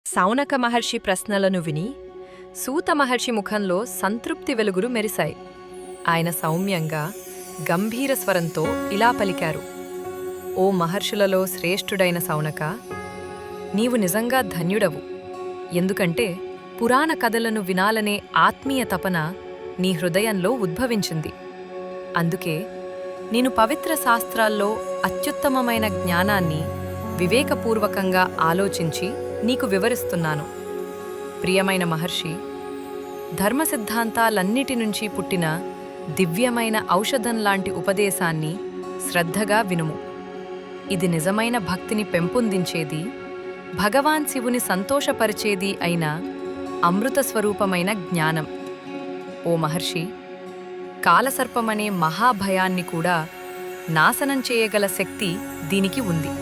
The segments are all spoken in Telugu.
సౌనక మహర్షి ప్రశ్నలను విని సూత మహర్షి ముఖంలో సంతృప్తి వెలుగులు మెరిశాయి. ఆయన సౌమ్యంగా గంభీర స్వరంతో ఇలా పలికారు: ఓ మహర్షులలో శ్రేష్ఠుడైన సౌనక, నీవు నిజంగా ధన్యుడవు. ఎందుకంటే పురాణ కథలను వినాలనే ఆత్మీయ తపన నీ హృదయంలో ఉద్భవించింది. అందుకే నేను పవిత్ర శాస్త్రాల్లో అత్యుత్తమమైన జ్ఞానాన్ని వివేకపూర్వకంగా ఆలోచించి నీకు వివరిస్తున్నాను. ప్రియమైన మహర్షి, ధర్మసిద్ధాంతాలన్నిటి నుంచి పుట్టిన దివ్యమైన ఔషధంలాంటి ఉపదేశాన్ని శ్రద్ధగా వినుము. ఇది నిజమైన భక్తిని పెంపొందించేది, భగవాన్ శివుని సంతోషపరిచేది అయిన అమృతస్వరూపమైన జ్ఞానం. ఓ మహర్షి, కాలసర్పమనే మహాభయాన్ని కూడా నాశనం చేయగల శక్తి దీనికి ఉంది.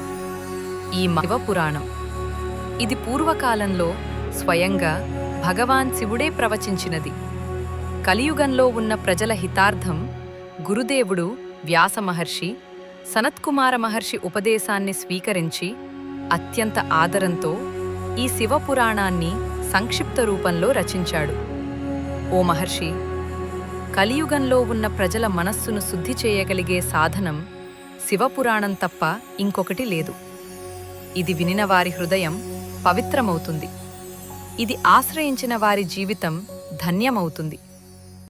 ఈ శివపురాణం ఇది పూర్వకాలంలో స్వయంగా భగవాన్ శివుడే ప్రవచించినది. కలియుగంలో ఉన్న ప్రజల హితార్థం గురుదేవుడు వ్యాసమహర్షి సనత్కుమార మహర్షి ఉపదేశాన్ని స్వీకరించి అత్యంత ఆదరంతో ఈ శివపురాణాన్ని సంక్షిప్త రూపంలో రచించాడు. ఓ మహర్షి, కలియుగంలో ఉన్న ప్రజల మనస్సును శుద్ధి చేయగలిగే సాధనం శివపురాణం తప్ప ఇంకొకటి లేదు. ఇది వినిన వారి హృదయం పవిత్రమవుతుంది. ఇది ఆశ్రయించిన వారి జీవితం ధన్యమవుతుంది.